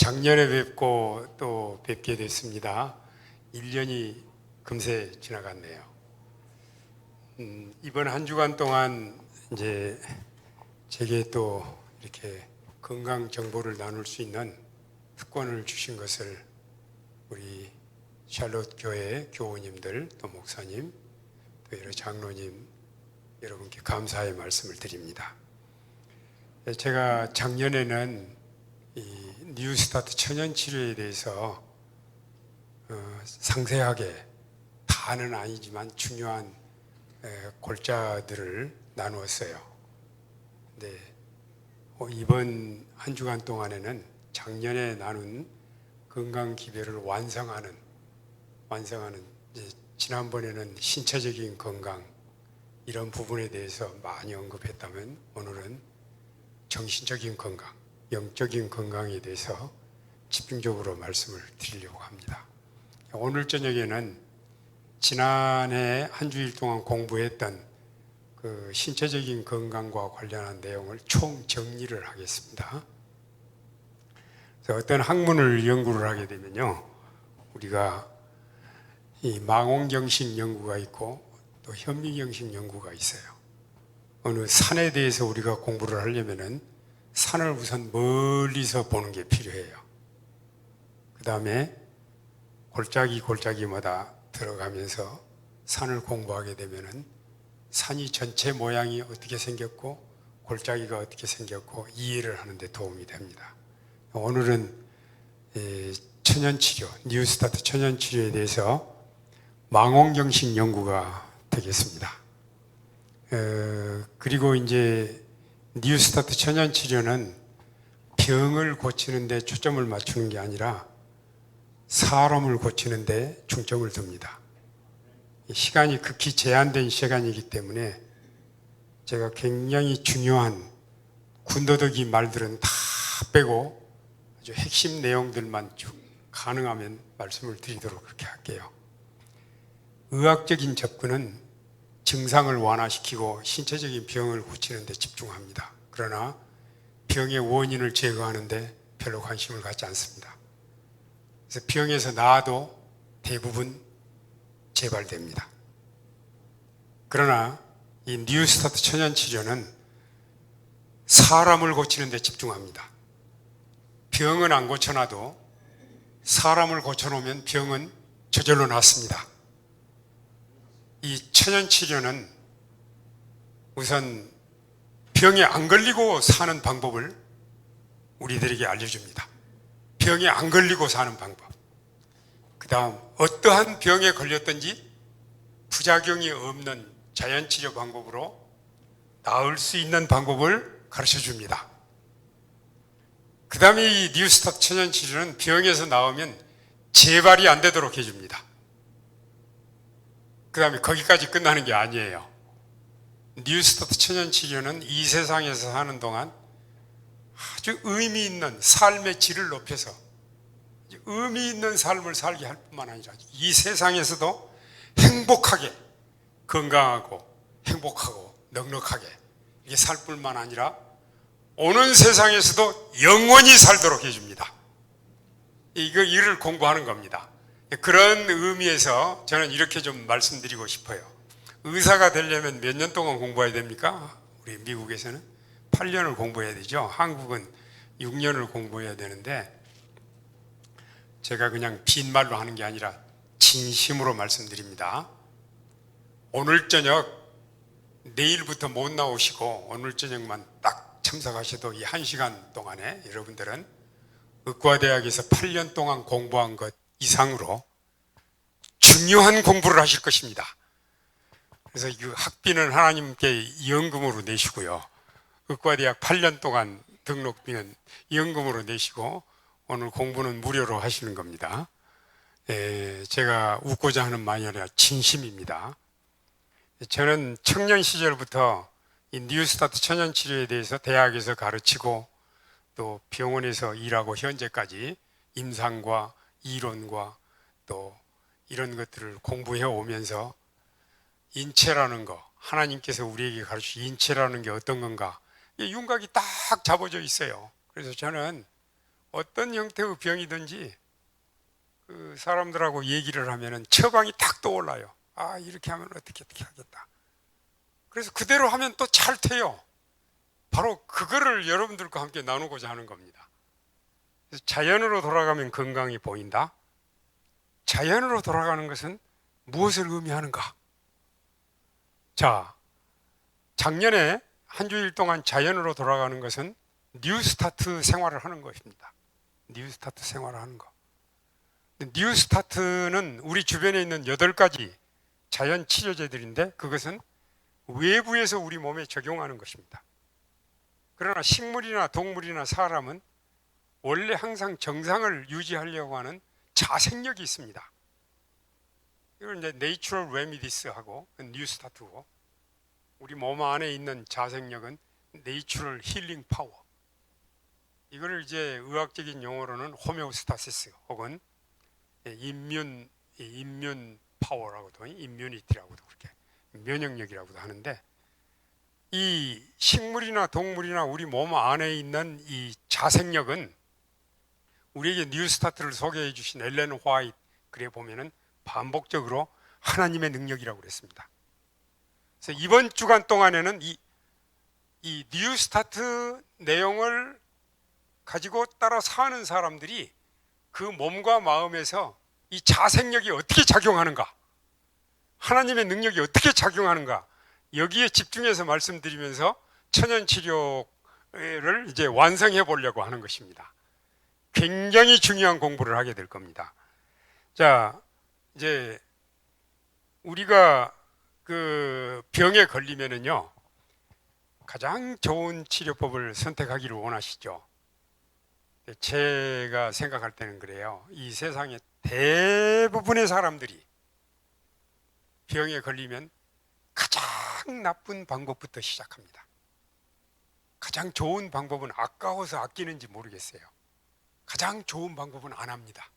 작년에 뵙고 또 뵙게 됐습니다. 1년이 금세 지나갔네요. 이번 한 주간 동안 이제 제게 또 이렇게 건강 정보를 나눌 수 있는 특권을 주신 것을 우리 샬롯 교회 교우님들, 또 목사님, 또 여러 장로님 여러분께 감사의 말씀을 드립니다. 제가 작년에는 이 뉴스타트 천연치료에 대해서 상세하게 다는 아니지만 중요한 골자들을 나누었어요. 근데 이번 한 주간 동안에는 작년에 나눈 건강 기별을 완성하는 이제 지난번에는 신체적인 건강 이런 부분에 대해서 많이 언급했다면 오늘은 정신적인 건강, 영적인 건강에 대해서 집중적으로 말씀을 드리려고 합니다. 오늘 저녁에는 지난해 한 주일 동안 공부했던 그 신체적인 건강과 관련한 내용을 총 정리를 하겠습니다. 그래서 어떤 학문을 연구를 하게 되면요, 우리가 이 망원경식 연구가 있고 또 현미경식 연구가 있어요. 어느 산에 대해서 우리가 공부를 하려면은 산을 우선 멀리서 보는 게 필요해요. 그 다음에 골짜기마다 들어가면서 산을 공부하게 되면은 산이 전체 모양이 어떻게 생겼고 골짜기가 어떻게 생겼고 이해를 하는 데 도움이 됩니다. 오늘은 천연치료, 뉴스타트 천연치료에 대해서 망원경식 연구가 되겠습니다. 그리고 이제 뉴스타트 천연치료는 병을 고치는 데 초점을 맞추는 게 아니라 사람을 고치는 데 중점을 둡니다. 시간이 극히 제한된 시간이기 때문에 제가 굉장히 중요한 군더더기 말들은 다 빼고 아주 핵심 내용들만 쭉 가능하면 말씀을 드리도록 그렇게 할게요. 의학적인 접근은 증상을 완화시키고 신체적인 병을 고치는 데 집중합니다. 그러나 병의 원인을 제거하는 데 별로 관심을 갖지 않습니다. 그래서 병에서 나아도 대부분 재발됩니다. 그러나 이 뉴스타트 천연치료는 사람을 고치는 데 집중합니다. 병은 안 고쳐놔도 사람을 고쳐놓으면 병은 저절로 낫습니다. 이 천연치료는 우선 병에 안 걸리고 사는 방법을 우리들에게 알려줍니다. 병에 안 걸리고 사는 방법. 그 다음 어떠한 병에 걸렸든지 부작용이 없는 자연치료 방법으로 나을 수 있는 방법을 가르쳐줍니다. 그 다음에 이 뉴스타트 천연치료는 병에서 나오면 재발이 안 되도록 해줍니다. 그 다음에 거기까지 끝나는 게 아니에요. 뉴스타트 천연치료는 이 세상에서 사는 동안 아주 의미 있는 삶의 질을 높여서 의미 있는 삶을 살게 할 뿐만 아니라 이 세상에서도 행복하게 건강하고 행복하고 넉넉하게 이게 살 뿐만 아니라 오는 세상에서도 영원히 살도록 해줍니다. 이를 공부하는 겁니다. 그런 의미에서 저는 이렇게 좀 말씀드리고 싶어요. 의사가 되려면 몇 년 동안 공부해야 됩니까? 우리 미국에서는 8년을 공부해야 되죠. 한국은 6년을 공부해야 되는데 제가 그냥 빈말로 하는 게 아니라 진심으로 말씀드립니다. 오늘 저녁 내일부터 못 나오시고 오늘 저녁만 딱 참석하셔도 이 1시간 동안에 여러분들은 의과대학에서 8년 동안 공부한 것 이상으로 중요한 공부를 하실 것입니다. 그래서 이 학비는 하나님께 연금으로 내시고요. 의과대학 8년 동안 등록비는 연금으로 내시고 오늘 공부는 무료로 하시는 겁니다. 제가 웃고자 하는 말이 아니라 진심입니다. 저는 청년 시절부터 이 뉴스타트 천연치료에 대해서 대학에서 가르치고 또 병원에서 일하고 현재까지 임상과 이론과 또 이런 것들을 공부해 오면서 인체라는 거, 하나님께서 우리에게 가르치신 인체라는 게 어떤 건가, 윤곽이 딱 잡아져 있어요. 그래서 저는 어떤 형태의 병이든지 그 사람들하고 얘기를 하면은 처방이 딱 떠올라요. 아, 이렇게 하면 어떻게 하겠다. 그래서 그대로 하면 또 잘 돼요. 바로 그거를 여러분들과 함께 나누고자 하는 겁니다. 그래서 자연으로 돌아가면 건강이 보인다. 자연으로 돌아가는 것은 무엇을 의미하는가? 자, 작년에 한 주일 동안 자연으로 돌아가는 것은 뉴스타트 생활을 하는 것입니다. 뉴스타트 생활을 하는 거. 뉴스타트는 우리 주변에 있는 8가지 자연 치료제들인데 그것은 외부에서 우리 몸에 적용하는 것입니다. 그러나 식물이나 동물이나 사람은 원래 항상 정상을 유지하려고 하는 자생력이 있습니다. 이걸 이제 내추럴 레미디스하고 뉴스타트고, 우리 몸 안에 있는 자생력은 내추럴 힐링 파워. 이거를 이제 의학적인 용어로는 호메오스타시스 혹은 인문 파워라고도, 임뮤니티라고도 그렇게 면역력이라고도 하는데, 이 식물이나 동물이나 우리 몸 안에 있는 이 자생력은 우리에게 뉴스타트를 소개해 주신 엘렌 화이트 글에 보면은 반복적으로 하나님의 능력이라고 그랬습니다. 그래서 이번 주간 동안에는 이 뉴스타트 내용을 가지고 따라 사는 사람들이 그 몸과 마음에서 이 자생력이 어떻게 작용하는가, 하나님의 능력이 어떻게 작용하는가, 여기에 집중해서 말씀드리면서 천연치료를 이제 완성해 보려고 하는 것입니다. 굉장히 중요한 공부를 하게 될 겁니다. 자, 이제 우리가 그 병에 걸리면은요, 가장 좋은 치료법을 선택하기를 원하시죠. 제가 생각할 때는 그래요. 이 세상의 대부분의 사람들이 병에 걸리면 가장 나쁜 방법부터 시작합니다. 가장 좋은 방법은 아까워서 아끼는지 모르겠어요. 가장 좋은 방법은 안 합니다.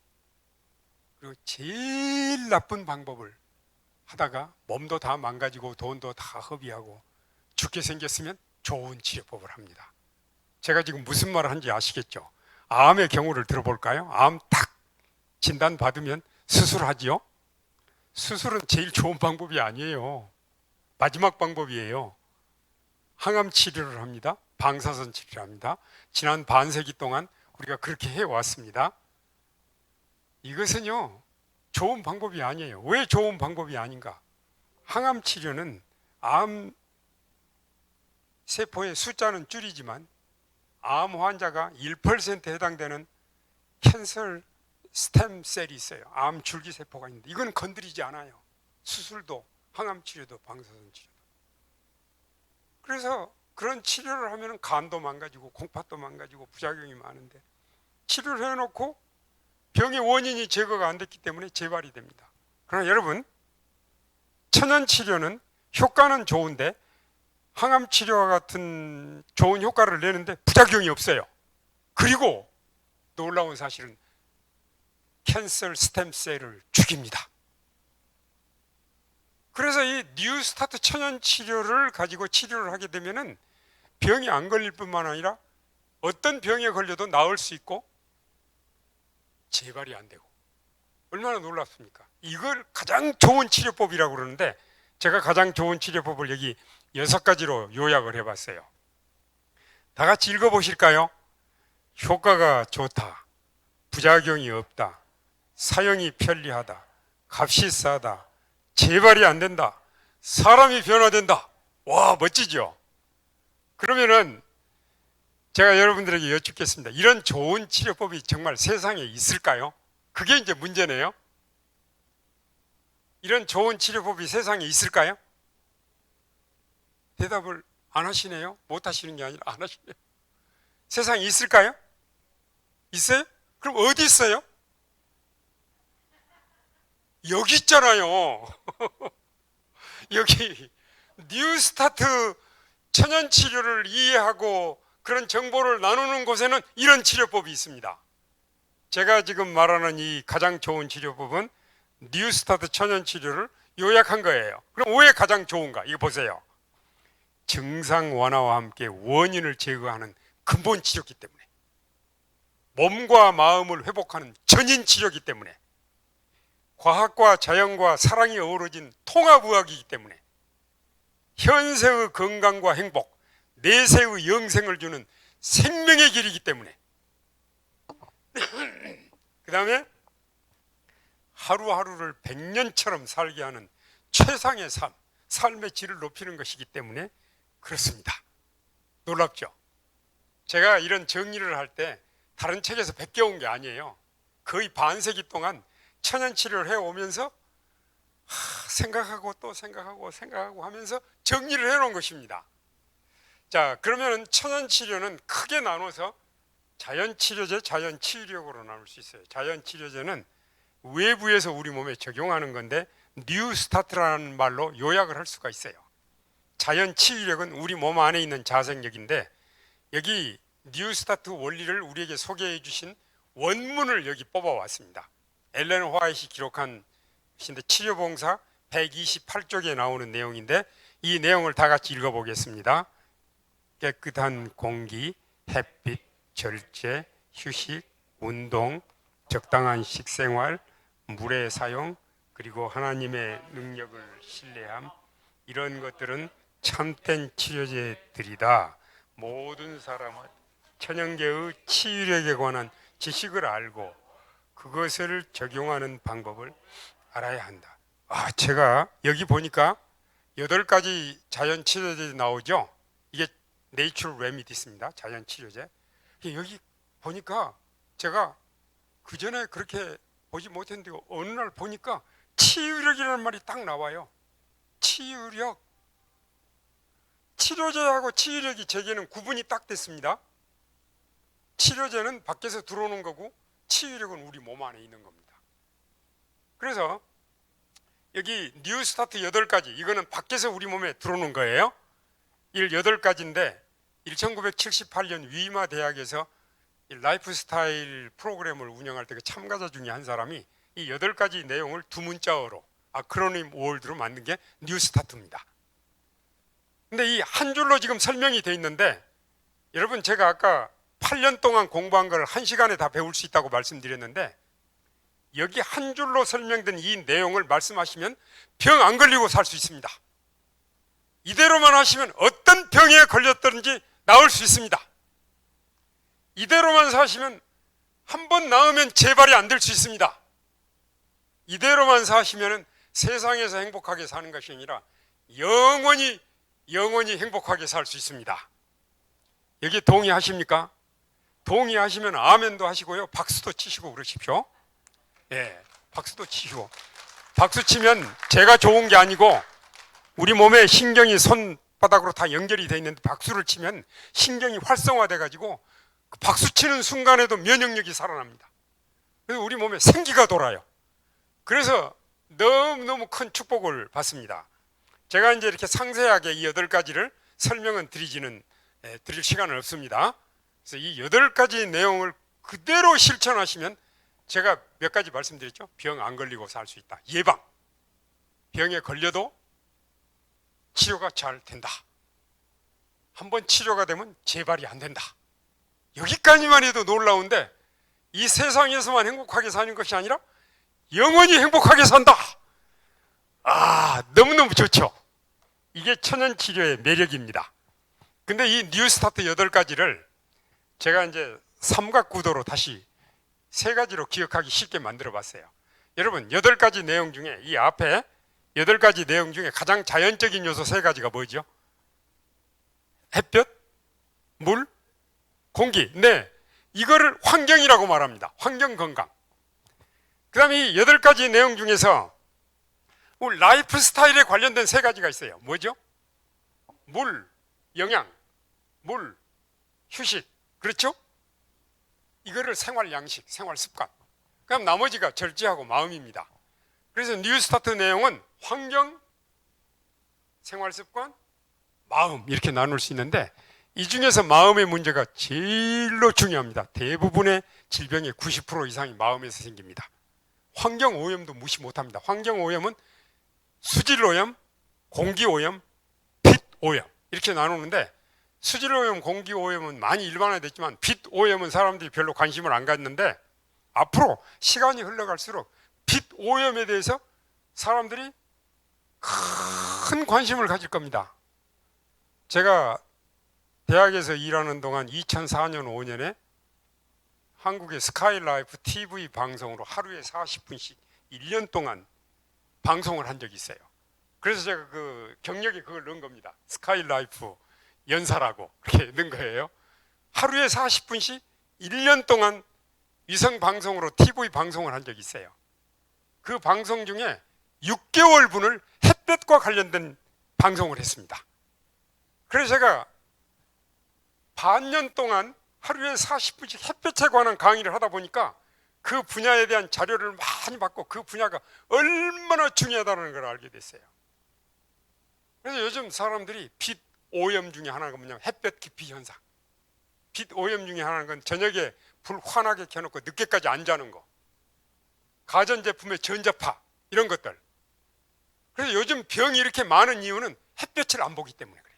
그리고 제일 나쁜 방법을 하다가 몸도 다 망가지고 돈도 다 허비하고 죽게 생겼으면 좋은 치료법을 합니다. 제가 지금 무슨 말을 하는지 아시겠죠? 암의 경우를 들어볼까요? 암 딱 진단 받으면 수술하지요? 수술은 제일 좋은 방법이 아니에요. 마지막 방법이에요. 항암 치료를 합니다. 방사선 치료를 합니다. 지난 반세기 동안 우리가 그렇게 해왔습니다. 이것은요, 좋은 방법이 아니에요. 왜 좋은 방법이 아닌가? 항암 치료는 암 세포의 숫자는 줄이지만 암 환자가 1%에 해당되는 캔서 스템셀이 있어요. 암 줄기세포가 있는데 이건 건드리지 않아요. 수술도, 항암 치료도, 방사선 치료도. 그래서 그런 치료를 하면 간도 망가지고 콩팥도 망가지고 부작용이 많은데, 치료를 해놓고 병의 원인이 제거가 안 됐기 때문에 재발이 됩니다. 그러나 여러분, 천연치료는 효과는 좋은데 항암치료와 같은 좋은 효과를 내는데 부작용이 없어요. 그리고 놀라운 사실은 캔서 스템셀을 죽입니다. 그래서 이 뉴스타트 천연치료를 가지고 치료를 하게 되면은 병이 안 걸릴 뿐만 아니라 어떤 병에 걸려도 나을 수 있고 재발이 안 되고, 얼마나 놀랍습니까? 이걸 가장 좋은 치료법이라고 그러는데, 제가 가장 좋은 치료법을 여기 6가지로 요약을 해봤어요. 다 같이 읽어보실까요? 효과가 좋다, 부작용이 없다, 사용이 편리하다, 값이 싸다, 재발이 안 된다, 사람이 변화된다. 와, 멋지죠? 그러면은 제가 여러분들에게 여쭙겠습니다. 이런 좋은 치료법이 정말 세상에 있을까요? 그게 이제 문제네요. 이런 좋은 치료법이 세상에 있을까요? 대답을 안 하시네요. 못 하시는 게 아니라 안 하시네요. 세상에 있을까요? 있어요? 그럼 어디 있어요? 여기 있잖아요. 여기 뉴스타트 천연치료를 이해하고 그런 정보를 나누는 곳에는 이런 치료법이 있습니다. 제가 지금 말하는 이 가장 좋은 치료법은 뉴스타트 천연치료를 요약한 거예요. 그럼 왜 가장 좋은가? 이거 보세요. 증상 완화와 함께 원인을 제거하는 근본 치료기 때문에. 몸과 마음을 회복하는 전인 치료이기 때문에, 과학과 자연과 사랑이 어우러진 통합의학이기 때문에, 현세의 건강과 행복, 내세의 영생을 주는 생명의 길이기 때문에, 그 다음에 하루하루를 100년처럼 살게 하는 최상의 삶의 질을 높이는 것이기 때문에 그렇습니다. 놀랍죠? 제가 이런 정리를 할 때 다른 책에서 베껴온 게 아니에요. 거의 반세기 동안 천연치료를 해오면서 생각하고 또 생각하고 하면서 정리를 해놓은 것입니다. 자, 그러면 천연치료는 크게 나눠서 자연치료제, 자연치유력으로 나눌 수 있어요. 자연치료제는 외부에서 우리 몸에 적용하는 건데 뉴스타트라는 말로 요약을 할 수가 있어요. 자연치유력은 우리 몸 안에 있는 자생력인데, 여기 뉴스타트 원리를 우리에게 소개해 주신 원문을 여기 뽑아왔습니다. 엘렌 화이트이 기록한 것인데 치료봉사 128쪽에 나오는 내용인데, 이 내용을 다 같이 읽어보겠습니다. 깨끗한 공기, 햇빛, 절제, 휴식, 운동, 적당한 식생활, 물의 사용, 그리고 하나님의 능력을 신뢰함, 이런 것들은 참된 치료제들이다. 모든 사람은 천연계의 치유력에 관한 지식을 알고 그것을 적용하는 방법을 알아야 한다. 제가 여기 보니까 8가지 자연치료제 나오죠. 이게 내추럴 레미디스입니다. 자연치료제. 여기 보니까 제가 그 전에 그렇게 보지 못했는데 어느 날 보니까 치유력이라는 말이 딱 나와요. 치유력. 치료제하고 치유력이 제게는 구분이 딱 됐습니다. 치료제는 밖에서 들어오는 거고 치유력은 우리 몸 안에 있는 겁니다. 그래서 여기 뉴스타트 8가지, 이거는 밖에서 우리 몸에 들어오는 거예요. 8가지인데 1978년 위마 대학에서 라이프스타일 프로그램을 운영할 때 그 참가자 중에 한 사람이 이 8가지 내용을 두 문자어로 아크로님 월드로 만든 게 뉴스타트입니다. 근데 이 한 줄로 지금 설명이 돼 있는데, 여러분 제가 아까 8년 동안 공부한 걸 1시간에 다 배울 수 있다고 말씀드렸는데, 여기 한 줄로 설명된 이 내용을 말씀하시면 병 안 걸리고 살 수 있습니다. 이대로만 하시면 어떤 병에 걸렸든지 나을 수 있습니다. 이대로만 사시면 한 번 나으면 재발이 안 될 수 있습니다. 이대로만 사시면 세상에서 행복하게 사는 것이 아니라 영원히 행복하게 살 수 있습니다. 여기 동의하십니까? 동의하시면 아멘도 하시고요, 박수도 치시고 그러십시오. 예, 박수도 치시고. 박수 치면 제가 좋은 게 아니고 우리 몸의 신경이 손바닥으로 다 연결이 돼 있는데, 박수를 치면 신경이 활성화돼 가지고 그 박수 치는 순간에도 면역력이 살아납니다. 그래서 우리 몸에 생기가 돌아요. 그래서 너무너무 큰 축복을 받습니다. 제가 이제 이렇게 상세하게 이 8가지를 설명은 드릴 시간은 없습니다. 그래서 이 8가지 내용을 그대로 실천하시면, 제가 몇 가지 말씀드렸죠. 병 안 걸리고 살 수 있다. 예방. 병에 걸려도 치료가 잘 된다. 한번 치료가 되면 재발이 안 된다. 여기까지만 해도 놀라운데, 이 세상에서만 행복하게 사는 것이 아니라 영원히 행복하게 산다. 너무너무 좋죠. 이게 천연치료의 매력입니다. 근데 이 뉴스타트 8가지를 제가 이제 삼각구도로 다시 3가지로 기억하기 쉽게 만들어 봤어요. 여러분, 8가지 내용 중에, 이 앞에 8가지 내용 중에 가장 자연적인 요소 3가지가 뭐죠? 햇볕, 물, 공기. 네, 이거를 환경이라고 말합니다. 환경 건강. 그 다음에 이 8가지 내용 중에서 우리 라이프 스타일에 관련된 3가지가 있어요. 뭐죠? 물, 영양, 물, 휴식. 그렇죠? 이거를 생활 양식, 생활 습관. 그럼 나머지가 절제하고 마음입니다. 그래서 뉴스타트 내용은 환경, 생활 습관, 마음, 이렇게 나눌 수 있는데, 이 중에서 마음의 문제가 제일로 중요합니다. 대부분의 질병의 90% 이상이 마음에서 생깁니다. 환경 오염도 무시 못합니다. 환경 오염은 수질 오염, 공기 오염, 빛 오염, 이렇게 나누는데, 수질 오염, 공기 오염은 많이 일반화됐지만 빛 오염은 사람들이 별로 관심을 안 갖는데 앞으로 시간이 흘러갈수록 빛 오염에 대해서 사람들이 큰 관심을 가질 겁니다. 제가 대학에서 일하는 동안 2004년 5년에 한국의 스카이라이프 TV 방송으로 하루에 40분씩 1년 동안 방송을 한 적이 있어요. 그래서 제가 그 경력에 그걸 넣은 겁니다. 스카이라이프 연사라고 그렇게 넣은 거예요. 하루에 40분씩 1년 동안 위성 방송으로 TV 방송을 한 적이 있어요. 그 방송 중에 6개월분을 햇볕과 관련된 방송을 했습니다. 그래서 제가 반년 동안 하루에 40분씩 햇볕에 관한 강의를 하다 보니까 그 분야에 대한 자료를 많이 받고 그 분야가 얼마나 중요하다는 걸 알게 됐어요. 그래서 요즘 사람들이 빛 오염 중에 하나가 뭐냐면 햇볕 기피 현상. 빛 오염 중에 하나는 건 저녁에 불 환하게 켜놓고 늦게까지 안 자는 거, 가전제품의 전자파 이런 것들. 그래서 요즘 병이 이렇게 많은 이유는 햇볕을 안 보기 때문에 그래요.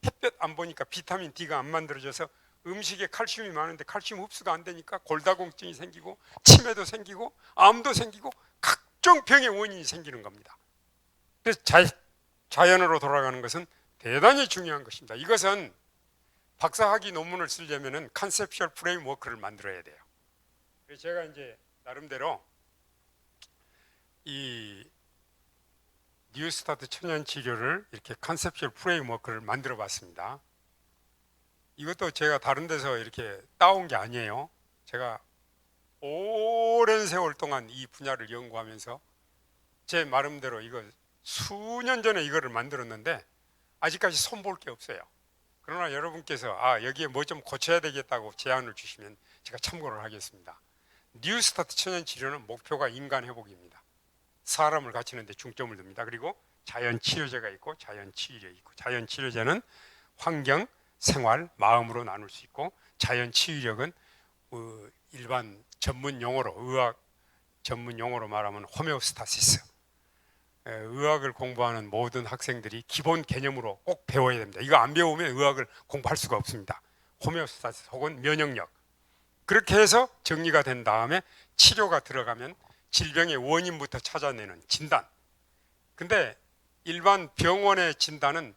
햇볕 안 보니까 비타민 D가 안 만들어져서 음식에 칼슘이 많은데 칼슘 흡수가 안 되니까 골다공증이 생기고 치매도 생기고 암도 생기고 각종 병의 원인이 생기는 겁니다. 그래서 자연으로 돌아가는 것은 대단히 중요한 것입니다. 이것은 박사학위 논문을 쓰려면 컨셉션 프레임워크를 만들어야 돼요. 그래서 제가 이제 나름대로 이 뉴스타트 천연치료를 이렇게 컨셉션 프레임워크를 만들어 봤습니다. 이것도 제가 다른 데서 이렇게 따온 게 아니에요. 제가 오랜 세월 동안 이 분야를 연구하면서 제 나름대로 이거 수년 전에 이거를 만들었는데 아직까지 손볼 게 없어요. 그러나 여러분께서 여기에 뭐 좀 고쳐야 되겠다고 제안을 주시면 제가 참고를 하겠습니다. 뉴스타트 천연치료는 목표가 인간 회복입니다. 사람을 갖추는 데 중점을 둡니다. 그리고 자연치료제가 있고 자연치료 있고, 자연치료제는 환경, 생활, 마음으로 나눌 수 있고, 자연치유력은 일반 전문 용어로, 의학 전문 용어로 말하면 호메오스타시스, 의학을 공부하는 모든 학생들이 기본 개념으로 꼭 배워야 됩니다. 이거 안 배우면 의학을 공부할 수가 없습니다. 호메오스타시스 혹은 면역력, 그렇게 해서 정리가 된 다음에 치료가 들어가면 질병의 원인부터 찾아내는 진단. 근데 일반 병원의 진단은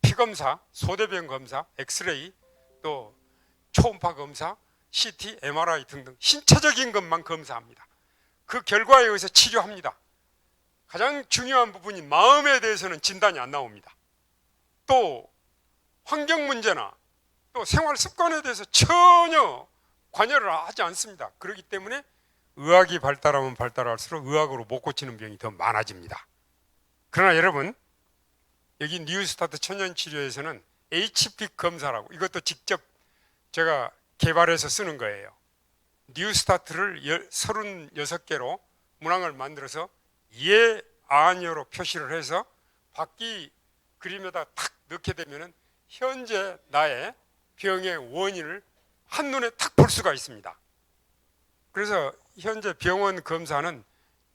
피검사, 소대변 검사, 엑스레이, 또 초음파 검사, CT, MRI 등등 신체적인 것만 검사합니다. 그 결과에 의해서 치료합니다. 가장 중요한 부분인 마음에 대해서는 진단이 안 나옵니다. 또 환경 문제나 또 생활 습관에 대해서 전혀 관여를 하지 않습니다. 그렇기 때문에 의학이 발달하면 발달할수록 의학으로 못 고치는 병이 더 많아집니다. 그러나 여러분, 여기 뉴스타트 천연치료에서는 HPIC 검사라고, 이것도 직접 제가 개발해서 쓰는 거예요. 뉴스타트를 36개로 문항을 만들어서 예, 아니요로 표시를 해서 바퀴 그림에다 탁 넣게 되면 현재 나의 병의 원인을 한눈에 탁 볼 수가 있습니다. 그래서 현재 병원 검사는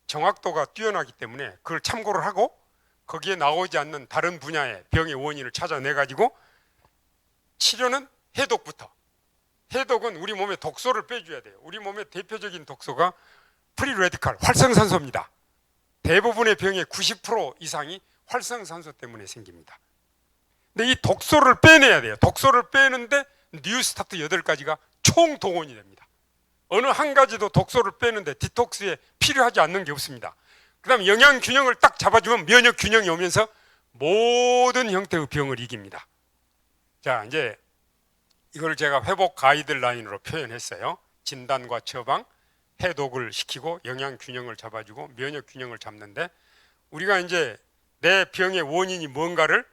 정확도가 뛰어나기 때문에 그걸 참고를 하고 거기에 나오지 않는 다른 분야의 병의 원인을 찾아내 가지고 치료는 해독부터. 해독은 우리 몸에 독소를 빼줘야 돼요. 우리 몸의 대표적인 독소가 프리레디칼, 활성산소입니다. 대부분의 병의 90% 이상이 활성산소 때문에 생깁니다. 근데 이 독소를 빼내야 돼요. 독소를 빼는데 뉴스타트 8가지가 총 동원이 됩니다. 어느 한 가지도 독소를 빼는데 디톡스에 필요하지 않는 게 없습니다. 그 다음에 영양 균형을 딱 잡아주면 면역 균형이 오면서 모든 형태의 병을 이깁니다. 자, 이제 이걸 제가 회복 가이드라인으로 표현했어요. 진단과 처방, 해독을 시키고 영양 균형을 잡아주고 면역 균형을 잡는데, 우리가 이제 내 병의 원인이 뭔가를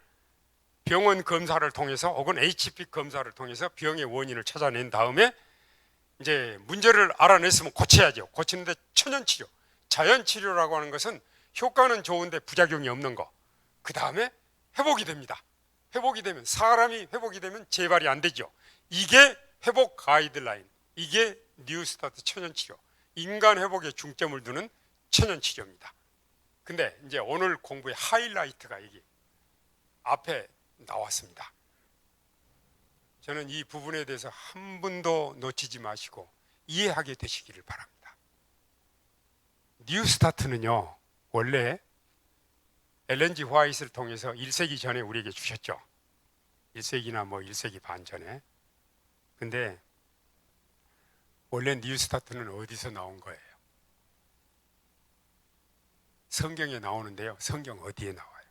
병원 검사를 통해서 혹은 HP 검사를 통해서 병의 원인을 찾아낸 다음에 이제 문제를 알아냈으면 고쳐야죠. 고치는데 천연치료, 자연치료라고 하는 것은 효과는 좋은데 부작용이 없는 거. 그 다음에 회복이 됩니다. 회복이 되면, 사람이 회복이 되면 재발이 안 되죠. 이게 회복 가이드라인, 이게 뉴스타트 천연치료, 인간 회복에 중점을 두는 천연치료입니다. 근데 이제 오늘 공부의 하이라이트가 여기 앞에 나왔습니다. 저는 이 부분에 대해서 한 분도 놓치지 마시고 이해하게 되시기를 바랍니다. 뉴스타트는요, 원래 엘렌 G 화이트를 통해서 1세기 전에 우리에게 주셨죠. 1세기나 1세기 반 전에. 근데 원래 뉴스타트는 어디서 나온 거예요? 성경에 나오는데요. 성경 어디에 나와요?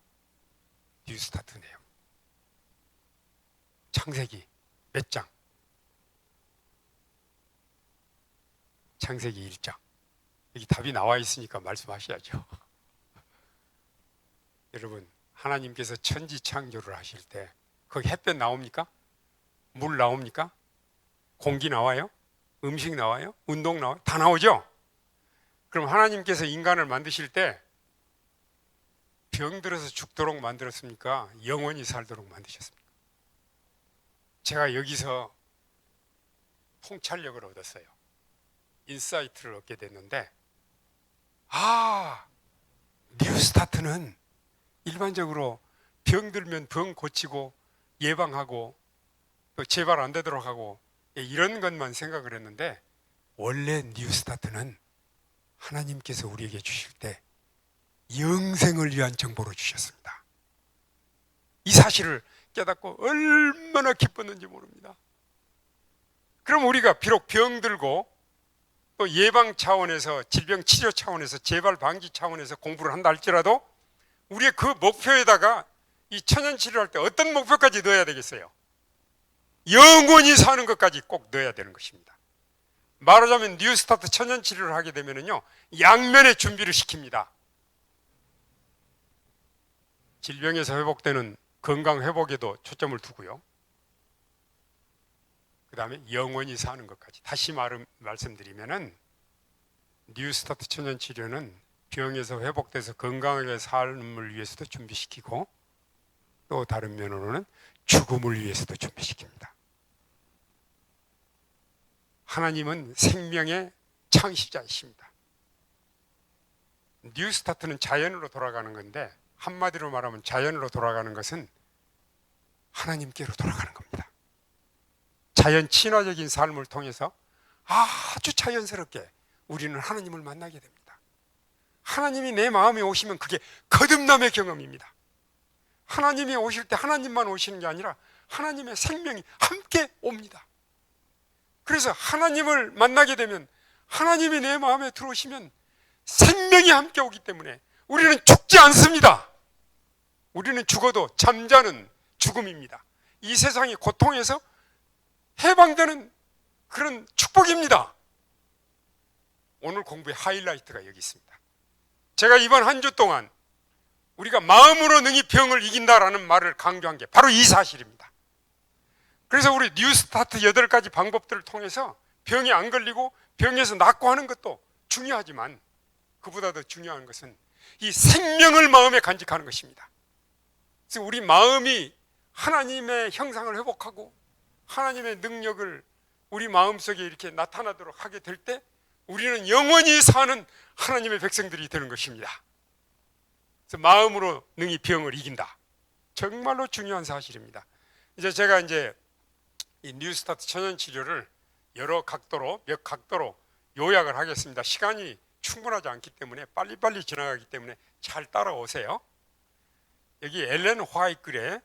뉴스타트 내용. 창세기 몇 장? 창세기 1장. 여기 답이 나와 있으니까 말씀하셔야죠. 여러분, 하나님께서 천지 창조를 하실 때 거기 햇볕 나옵니까? 물 나옵니까? 공기 나와요? 음식 나와요? 운동 나와요? 다 나오죠? 그럼 하나님께서 인간을 만드실 때 병들어서 죽도록 만들었습니까? 영원히 살도록 만드셨습니까? 제가 여기서 통찰력을 얻었어요. 인사이트를 얻게 됐는데, 뉴스타트는 일반적으로 병들면 병 고치고 예방하고 또 재발 안 되도록 하고 이런 것만 생각을 했는데, 원래 뉴스타트는 하나님께서 우리에게 주실 때 영생을 위한 정보로 주셨습니다. 이 사실을 깨닫고 얼마나 기뻤는지 모릅니다. 그럼 우리가 비록 병들고 또 예방 차원에서, 질병 치료 차원에서, 재발 방지 차원에서 공부를 한다 할지라도 우리의 그 목표에다가 이 천연 치료할 때 어떤 목표까지 넣어야 되겠어요? 영원히 사는 것까지 꼭 넣어야 되는 것입니다. 말하자면 뉴스타트 천연 치료를 하게 되면요, 양면의 준비를 시킵니다. 질병에서 회복되는 건강 회복에도 초점을 두고요. 그 다음에 영원히 사는 것까지. 다시 말씀드리면은 뉴스타트 천연 치료는 병에서 회복돼서 건강하게 삶을 위해서도 준비시키고, 또 다른 면으로는 죽음을 위해서도 준비시킵니다. 하나님은 생명의 창시자이십니다. 뉴스타트는 자연으로 돌아가는 건데, 한마디로 말하면 자연으로 돌아가는 것은 하나님께로 돌아가는 겁니다. 자연 친화적인 삶을 통해서 아주 자연스럽게 우리는 하나님을 만나게 됩니다. 하나님이 내 마음에 오시면 그게 거듭남의 경험입니다. 하나님이 오실 때 하나님만 오시는 게 아니라 하나님의 생명이 함께 옵니다. 그래서 하나님을 만나게 되면, 하나님이 내 마음에 들어오시면 생명이 함께 오기 때문에 우리는 죽지 않습니다. 우리는 죽어도 잠자는 죽음입니다. 이 세상의 고통에서 해방되는 그런 축복입니다. 오늘 공부의 하이라이트가 여기 있습니다. 제가 이번 한 주 동안 우리가 마음으로 능히 병을 이긴다라는 말을 강조한 게 바로 이 사실입니다. 그래서 우리 뉴스타트 8가지 방법들을 통해서 병이 안 걸리고 병에서 낫고 하는 것도 중요하지만, 그보다 더 중요한 것은 이 생명을 마음에 간직하는 것입니다. 그래서 우리 마음이 하나님의 형상을 회복하고 하나님의 능력을 우리 마음속에 이렇게 나타나도록 하게 될 때 우리는 영원히 사는 하나님의 백성들이 되는 것입니다. 그래서 마음으로 능히 병을 이긴다. 정말로 중요한 사실입니다. 이제 제가 이 뉴스타트 천연 치료를 여러 각도로, 몇 각도로 요약을 하겠습니다. 시간이 충분하지 않기 때문에 빨리빨리 지나가기 때문에 잘 따라오세요. 여기 엘렌 화이트 글에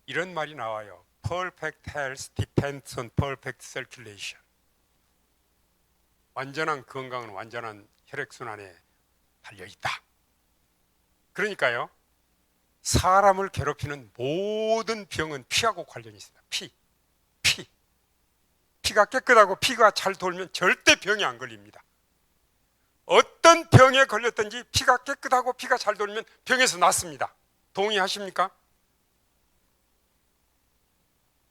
이런 말이 나와요. Perfect health depends on perfect circulation. 완전한 건강은 완전한 혈액순환에 달려있다. 그러니까요, 사람을 괴롭히는 모든 병은 피하고 관련이 있습니다. 피가 깨끗하고 피가 잘 돌면 절대 병이 안 걸립니다. 어떤 병에 걸렸든지 피가 깨끗하고 피가 잘 돌면 병에서 낫습니다. 동의하십니까?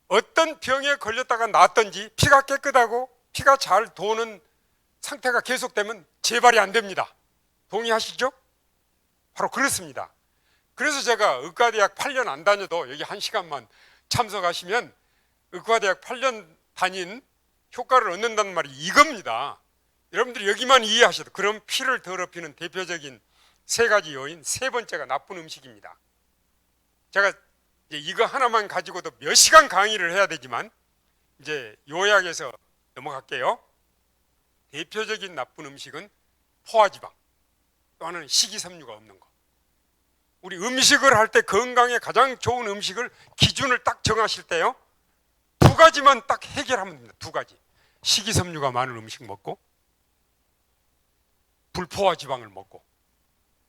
어떤 병에 걸렸다가 낫든지 피가 깨끗하고 피가 잘 도는 상태가 계속되면 재발이 안 됩니다. 동의하시죠? 바로 그렇습니다. 그래서 제가 의과대학 8년 안 다녀도 여기 1시간만 참석하시면 의과대학 8년 다닌 효과를 얻는다는 말이 이겁니다. 여러분들이 여기만 이해하셔도, 그럼 피를 더럽히는 대표적인 3가지 요인, 3번째가 나쁜 음식입니다. 제가 이거 하나만 가지고도 몇 시간 강의를 해야 되지만 이제 요약해서 넘어갈게요. 대표적인 나쁜 음식은 포화지방, 또 하나는 식이섬유가 없는 거. 우리 음식을 할 때 건강에 가장 좋은 음식을 기준을 딱 정하실 때요, 두 가지만 딱 해결하면 됩니다. 두 가지. 식이섬유가 많은 음식 먹고 불포화지방을 먹고,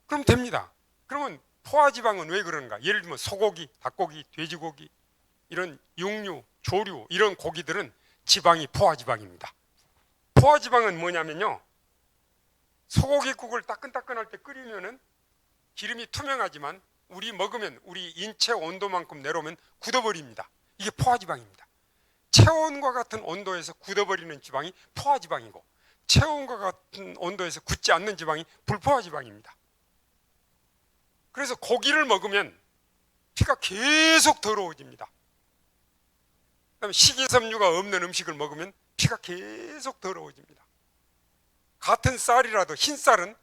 그럼 됩니다. 그러면 포화지방은 왜 그런가? 예를 들면 소고기, 닭고기, 돼지고기, 이런 육류, 조류, 이런 고기들은 지방이 포화지방입니다. 포화지방은 뭐냐면요, 소고기국을 따끈따끈할 때 끓이면은 기름이 투명하지만 우리 먹으면 우리 인체 온도만큼 내려오면 굳어버립니다. 이게 포화지방입니다. 체온과 같은 온도에서 굳어버리는 지방이 포화지방이고, 체온과 같은 온도에서 굳지 않는 지방이 불포화지방입니다. 그래서 고기를 먹으면 피가 계속 더러워집니다. 그다음에 식이섬유가 없는 음식을 먹으면 피가 계속 더러워집니다. 같은 쌀이라도 흰쌀은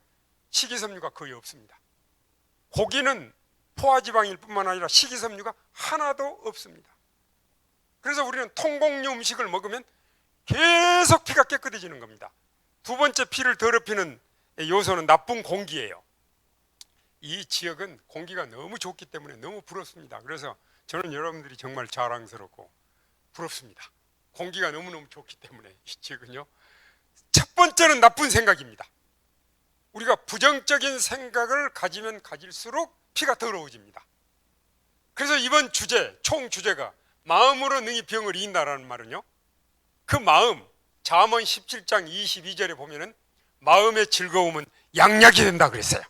식이섬유가 거의 없습니다. 고기는 포화지방일 뿐만 아니라 식이섬유가 하나도 없습니다. 그래서 우리는 통곡류 음식을 먹으면 계속 피가 깨끗해지는 겁니다. 두 번째 피를 더럽히는 요소는 나쁜 공기예요. 이 지역은 공기가 너무 좋기 때문에 너무 부럽습니다. 그래서 저는 여러분들이 정말 자랑스럽고 부럽습니다. 공기가 너무너무 좋기 때문에 이 지역은요. 첫 번째는 나쁜 생각입니다. 우리가 부정적인 생각을 가지면 가질수록 피가 더러워집니다. 그래서 이번 주제, 총 주제가 마음으로 능히 병을 이긴다라는 말은요, 그 마음, 잠언 17장 22절에 보면은 마음의 즐거움은 양약이 된다 그랬어요.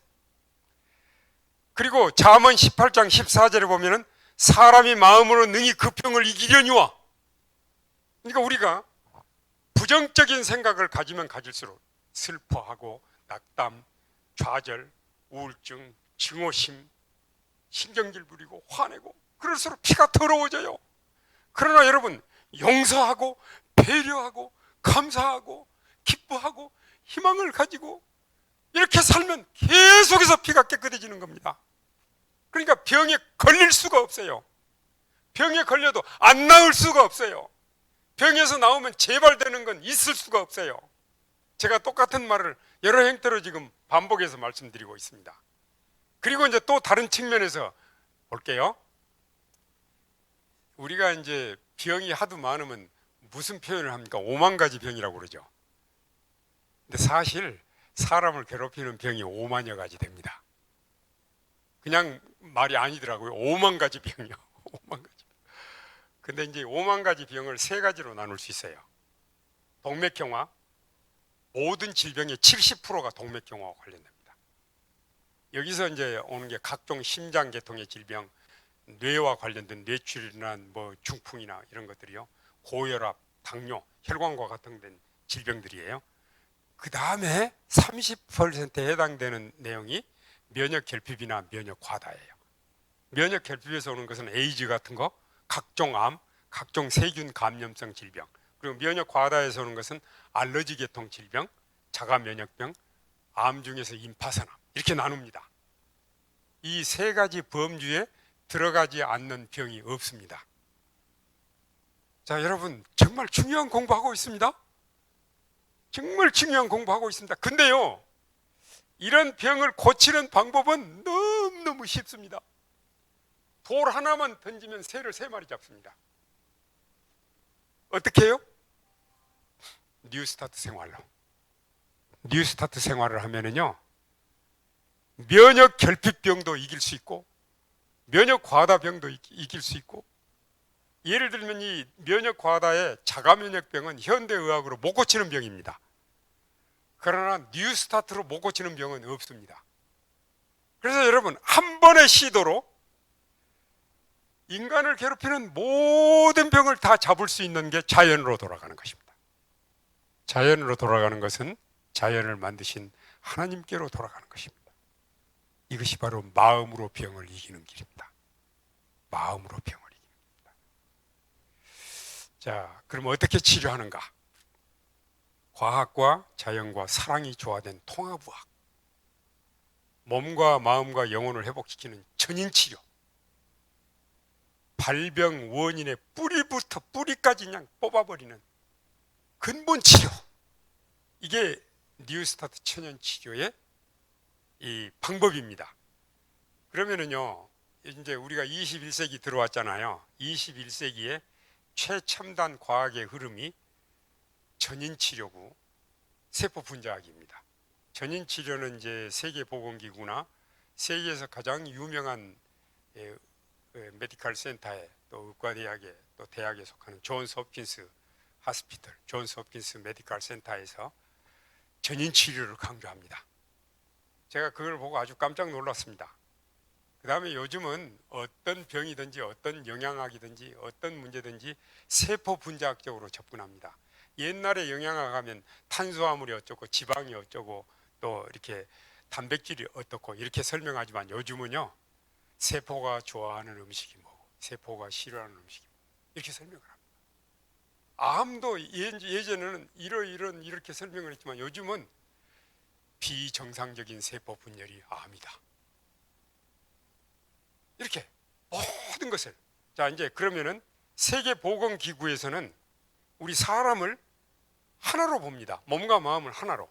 그리고 잠언 18장 14절에 보면은 사람이 마음으로 능히 그 병을 이기려니와. 그러니까 우리가 부정적인 생각을 가지면 가질수록 슬퍼하고 낙담, 좌절, 우울증, 증오심, 신경질 부리고 화내고 그럴수록 피가 더러워져요. 그러나 여러분, 용서하고 배려하고 감사하고 기뻐하고 희망을 가지고 이렇게 살면 계속해서 피가 깨끗해지는 겁니다. 그러니까 병에 걸릴 수가 없어요. 병에 걸려도 안 나을 수가 없어요. 병에서 나오면 재발되는 건 있을 수가 없어요. 제가 똑같은 말을 여러 형태로 지금 반복해서 말씀드리고 있습니다. 그리고 이제 또 다른 측면에서 볼게요. 우리가 이제 병이 하도 많으면 무슨 표현을 합니까? 5만 가지 병이라고 그러죠. 근데 사실 사람을 괴롭히는 병이 5만여 가지 됩니다. 그냥 말이 아니더라고요. 5만 가지 병이요. 5만 가지. 근데 이제 5만 가지 병을 세 가지로 나눌 수 있어요. 동맥경화, 모든 질병의 70%가 동맥경화와 관련됩니다. 여기서 이제 오는 게 각종 심장계통의 질병, 뇌와 관련된 뇌출혈이나 뭐 중풍이나 이런 것들이요, 고혈압, 당뇨, 혈관과 같은 질병들이에요. 그 다음에 30%에 해당되는 내용이 면역결핍이나 면역과다예요. 면역결핍에서 오는 것은 에이즈 같은 거, 각종 암, 각종 세균 감염성 질병, 그리고 면역과다에서 오는 것은 알러지 계통 질병, 자가면역병, 암 중에서 임파선암, 이렇게 나눕니다. 이 세 가지 범주에 들어가지 않는 병이 없습니다. 자, 여러분, 정말 중요한 공부하고 있습니다. 정말 중요한 공부하고 있습니다. 근데요, 이런 병을 고치는 방법은 너무너무 쉽습니다. 돌 하나만 던지면 새를 3마리 잡습니다. 어떻게 해요? 뉴스타트 생활로. 뉴스타트 생활을 하면은요, 면역결핍병도 이길 수 있고 면역과다병도 이길 수 있고, 예를 들면 이 면역과다의 자가면역병은 현대의학으로 못 고치는 병입니다. 그러나 뉴스타트로 못 고치는 병은 없습니다. 그래서 여러분, 한 번의 시도로 인간을 괴롭히는 모든 병을 다 잡을 수 있는 게 자연으로 돌아가는 것입니다. 자연으로 돌아가는 것은 자연을 만드신 하나님께로 돌아가는 것입니다. 이것이 바로 마음으로 병을 이기는 길입니다. 마음으로 병을 이기는 길입니다. 자, 그럼 어떻게 치료하는가? 과학과 자연과 사랑이 조화된 통합의학, 몸과 마음과 영혼을 회복시키는 전인치료, 발병 원인의 뿌리부터 뿌리까지 그냥 뽑아버리는 근본 치료, 이게 뉴스타트 천연 치료의 이 방법입니다. 그러면은요, 이제 우리가 21세기 들어왔잖아요. 21세기에 최첨단 과학의 흐름이 전인 치료고 세포 분자학입니다. 전인 치료는 이제 세계보건기구나 세계에서 가장 유명한 메디컬 센터에, 또 의과대학에, 또 대학에 속하는 존스 홉킨스 하스피털, 존스 홉킨스 메디컬 센터에서 전인 치료를 강조합니다. 제가 그걸 보고 아주 깜짝 놀랐습니다. 그 다음에 요즘은 어떤 병이든지 어떤 영양학이든지 어떤 문제든지 세포 분자학적으로 접근합니다. 옛날에 영양학 하면 탄수화물이 어쩌고 지방이 어쩌고 또 이렇게 단백질이 어떻고 이렇게 설명하지만 요즘은요, 세포가 좋아하는 음식이 뭐고 세포가 싫어하는 음식이 뭐고 이렇게 설명을 합니다. 암도 예전에는 이렇게 설명을 했지만 요즘은 비정상적인 세포 분열이 암이다, 이렇게 모든 것을. 자, 이제 그러면은 세계보건기구에서는 우리 사람을 하나로 봅니다. 몸과 마음을 하나로.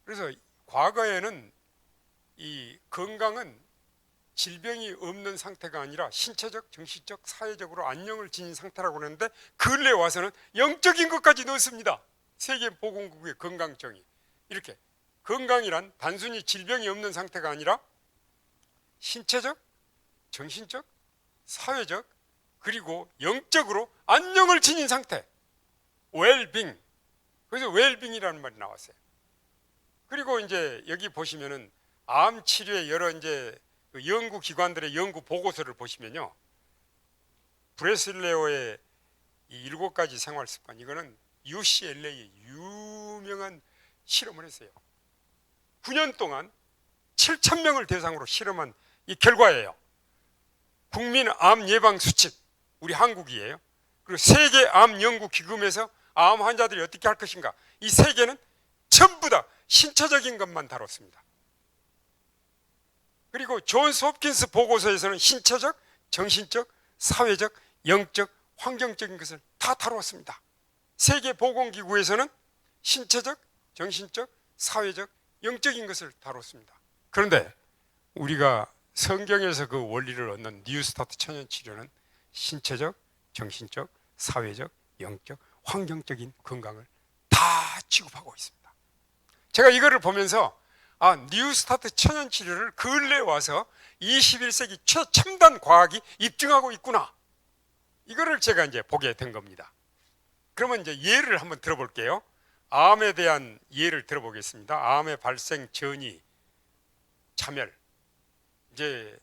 그래서 과거에는 이 건강은 질병이 없는 상태가 아니라 신체적, 정신적, 사회적으로 안녕을 지닌 상태라고 그러는데 근래 와서는 영적인 것까지 넣습니다. 세계보건기구의 건강정의. 이렇게 건강이란 단순히 질병이 없는 상태가 아니라 신체적, 정신적, 사회적, 그리고 영적으로 안녕을 지닌 상태, 웰빙. 그래서 웰빙이라는 말이 나왔어요. 그리고 이제 여기 보시면은 암 치료의 여러 이제 연구 기관들의 연구 보고서를 보시면요, 브레슬레오의 이 7가지 생활 습관, 이거는 UCLA의 유명한 실험을 했어요. 9년 동안 7,000명을 대상으로 실험한 이 결과예요. 국민 암 예방 수칙, 우리 한국이에요. 그리고 세계 암 연구 기금에서 암 환자들이 어떻게 할 것인가, 이 세 개는 전부 다 신체적인 것만 다뤘습니다. 그리고 존스 홉킨스 보고서에서는 신체적, 정신적, 사회적, 영적, 환경적인 것을 다 다루었습니다. 세계보건기구에서는 신체적, 정신적, 사회적, 영적인 것을 다뤘습니다. 그런데 우리가 성경에서 그 원리를 얻는 뉴스타트 천연치료는 신체적, 정신적, 사회적, 영적, 환경적인 건강을 다 취급하고 있습니다. 제가 이거를 보면서 뉴스타트 천연치료를 근래에 와서 21세기 최첨단 과학이 입증하고 있구나, 이거를 제가 이제 보게 된 겁니다. 그러면 이제 예를 한번 들어볼게요. 암에 대한 예를 들어보겠습니다. 암의 발생 전이 차멸, 이제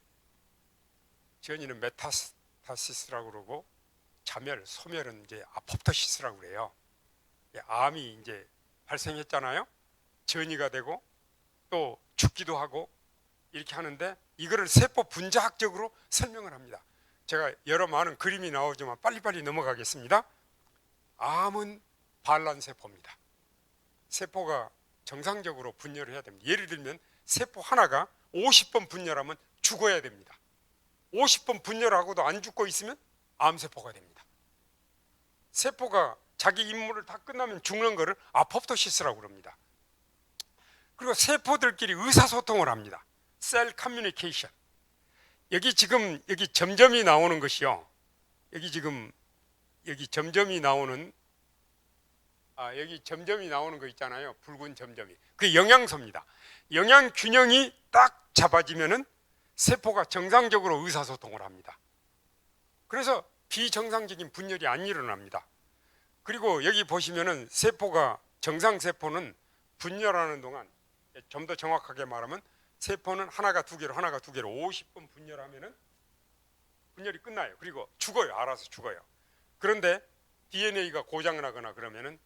전이는 메타스타시스라고 그러고 자멸, 소멸은 이제 아포프토시스라고 그래요. 암이 이제 발생했잖아요. 전이가 되고 또 죽기도 하고 이렇게 하는데 이거를 세포 분자학적으로 설명을 합니다. 제가 여러 많은 그림이 나오지만 빨리빨리 넘어가겠습니다. 암은 반란세포입니다. 세포가 정상적으로 분열을 해야 됩니다. 예를 들면 세포 하나가 50번 분열하면 죽어야 됩니다. 50번 분열하고도 안 죽고 있으면 암세포가 됩니다. 세포가 자기 임무를 다 끝나면 죽는 거를 아포프토시스라고 그럽니다. 그리고 세포들끼리 의사소통을 합니다. 셀 커뮤니케이션. 여기 지금 여기 점점이 나오는 것이요, 여기 지금 여기 점점이 나오는 여기 점점이 나오는 거 있잖아요. 붉은 점점이, 그게 영양소입니다. 영양 균형이 딱 잡아지면은 세포가 정상적으로 의사소통을 합니다. 그래서 비정상적인 분열이 안 일어납니다. 그리고 여기 보시면은 세포가, 정상세포는 분열하는 동안, 좀 더 정확하게 말하면 세포는 하나가 두 개로 50번 분열하면은 분열이 끝나요. 그리고 죽어요. 알아서 죽어요. 그런데 DNA가 고장나거나 그러면은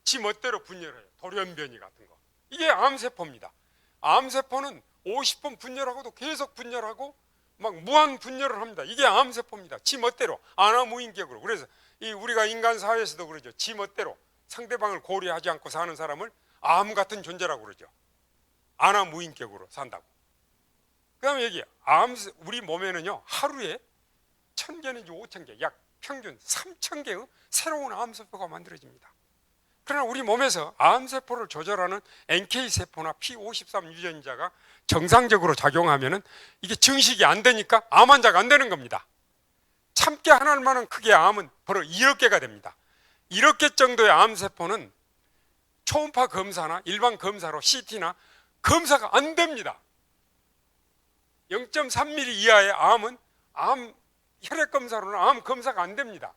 지 멋대로 분열해요. 돌연변이 같은 거. 이게 암세포입니다. 암세포는 50번 분열하고도 계속 분열하고 막 무한 분열을 합니다. 이게 암세포입니다. 지 멋대로 안하무인격으로. 그래서 이 우리가 인간 사회에서도 그러죠. 지 멋대로 상대방을 고려하지 않고 사는 사람을 암 같은 존재라고 그러죠. 안하무인격으로 산다고. 그 다음에 여기 우리 몸에는요, 하루에 1000개 내지 5000개, 약 평균 3000개의 새로운 암세포가 만들어집니다. 그러나 우리 몸에서 암세포를 조절하는 NK세포나 P53 유전자가 정상적으로 작용하면 이게 증식이 안 되니까 암 환자가 안 되는 겁니다. 참깨 하나만한 크기의 암은 바로 1억 개가 됩니다. 1억 개 정도의 암세포는 초음파 검사나 일반 검사로 CT나 검사가 안 됩니다. 0.3mm 이하의 암은 혈액 검사로는 암 검사가 안 됩니다.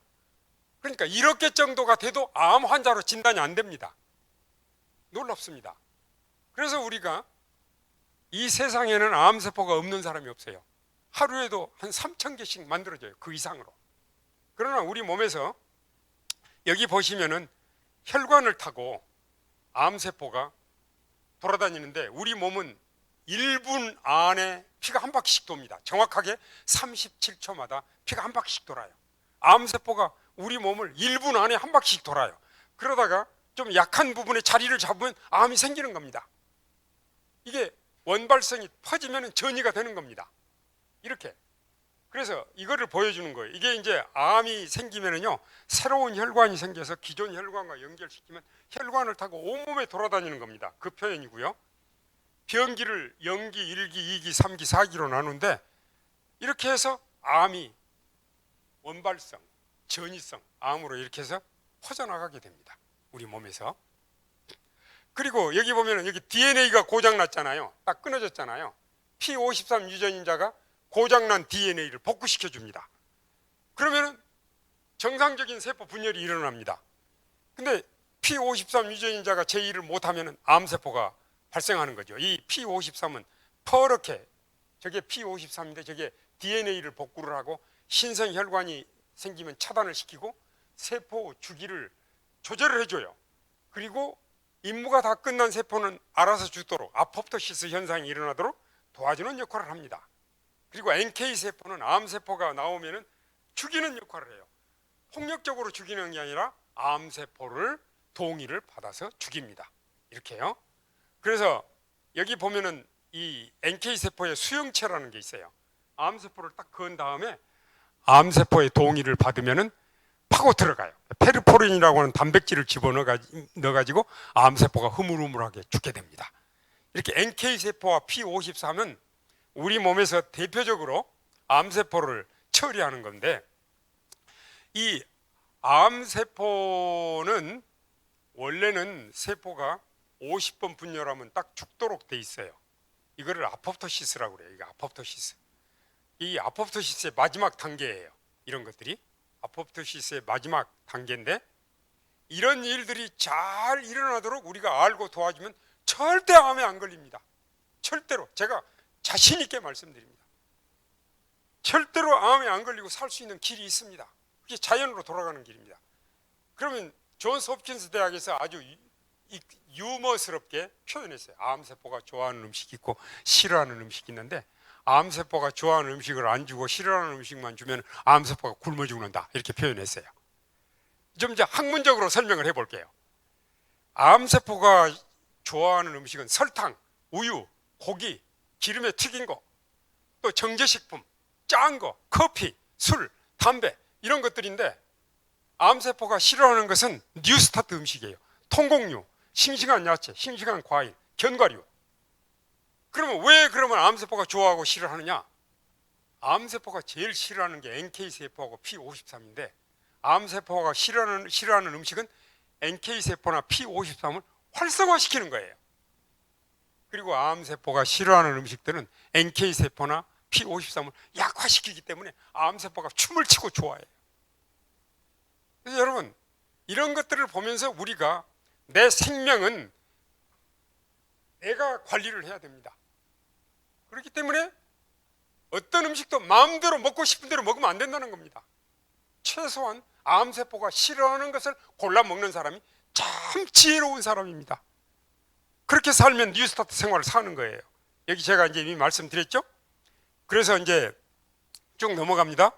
그러니까 1억 개 정도가 돼도 암 환자로 진단이 안 됩니다. 놀랍습니다. 그래서 우리가 이 세상에는 암세포가 없는 사람이 없어요. 하루에도 한 3000개씩 만들어져요. 그 이상으로. 그러나 우리 몸에서 여기 보시면은 혈관을 타고 암세포가 돌아다니는데 우리 몸은 1분 안에 피가 한 바퀴씩 돕니다. 정확하게 37초마다 피가 한 바퀴씩 돌아요. 암세포가 우리 몸을 1분 안에 한 바퀴씩 돌아요. 그러다가 좀 약한 부분에 자리를 잡으면 암이 생기는 겁니다. 이게 원발성이 퍼지면 전이가 되는 겁니다. 이렇게. 그래서 이거를 보여주는 거예요. 이게 이제 암이 생기면은요, 새로운 혈관이 생겨서 기존 혈관과 연결시키면 혈관을 타고 온몸에 돌아다니는 겁니다. 그 표현이고요. 병기를 0기, 1기, 2기, 3기, 4기로 나누는데 이렇게 해서 암이 원발성, 전이성, 암으로 이렇게 해서 퍼져나가게 됩니다. 우리 몸에서. 그리고 여기 보면은 여기 DNA가 고장났잖아요. 딱 끊어졌잖아요. P53 유전자가 고장난 DNA를 복구시켜 줍니다. 그러면은 정상적인 세포 분열이 일어납니다. 근데 P53 유전자가 제 일을 못하면은 암세포가 발생하는 거죠. 이 P53은 퍼렇게, 저게 P53인데 저게 DNA를 복구를 하고 신생 혈관이 생기면 차단을 시키고 세포 주기를 조절을 해줘요. 그리고 임무가 다 끝난 세포는 알아서 죽도록, 아포프토시스 현상이 일어나도록 도와주는 역할을 합니다. 그리고 NK세포는 암세포가 나오면 죽이는 역할을 해요. 폭력적으로 죽이는 게 아니라 암세포를 동의를 받아서 죽입니다. 이렇게요. 그래서 여기 보면은 이 NK세포의 수용체라는 게 있어요. 암세포를 딱 그은 다음에 암세포의 동의를 받으면은 파고 들어가요. 페르포린이라고 하는 단백질을 집어넣어가지고 암세포가 흐물흐물하게 죽게 됩니다. 이렇게 NK세포와 P53은 우리 몸에서 대표적으로 암세포를 처리하는 건데, 이 암세포는 원래는 세포가 50번 분열하면 딱 죽도록 돼 있어요. 이거를 아포프토시스라고 그래요. 이게 아포프토시스. 이 아포프토시스의 마지막 단계예요. 이런 것들이 아포프토시스의 마지막 단계인데, 이런 일들이 잘 일어나도록 우리가 알고 도와주면 절대 암에 안 걸립니다. 절대로. 제가 자신 있게 말씀드립니다. 절대로 암에 안 걸리고 살 수 있는 길이 있습니다. 그게 자연으로 돌아가는 길입니다. 그러면 존스 홉킨스 대학에서 아주 유머스럽게 표현했어요. 암세포가 좋아하는 음식이 있고 싫어하는 음식이 있는데, 암세포가 좋아하는 음식을 안 주고 싫어하는 음식만 주면 암세포가 굶어 죽는다, 이렇게 표현했어요. 좀 이제 학문적으로 설명을 해볼게요. 암세포가 좋아하는 음식은 설탕, 우유, 고기, 기름에 튀긴 거, 또 정제식품, 짠 거, 커피, 술, 담배, 이런 것들인데, 암세포가 싫어하는 것은 뉴스타트 음식이에요. 통곡류, 싱싱한 야채, 싱싱한 과일, 견과류. 그러면 암세포가 좋아하고 싫어하느냐? 암세포가 제일 싫어하는 게 NK세포하고 P53인데, 암세포가 싫어하는 음식은 NK세포나 P53을 활성화시키는 거예요. 그리고 암세포가 싫어하는 음식들은 NK세포나 P53을 약화시키기 때문에 암세포가 춤을 추고 좋아해요. 그래서 여러분, 이런 것들을 보면서 우리가 내 생명은 내가 관리를 해야 됩니다. 그렇기 때문에 어떤 음식도 마음대로 먹고 싶은 대로 먹으면 안 된다는 겁니다. 최소한 암세포가 싫어하는 것을 골라 먹는 사람이 참 지혜로운 사람입니다. 그렇게 살면 뉴스타트 생활을 사는 거예요. 여기 제가 이제 이미 말씀드렸죠? 그래서 이제 쭉 넘어갑니다.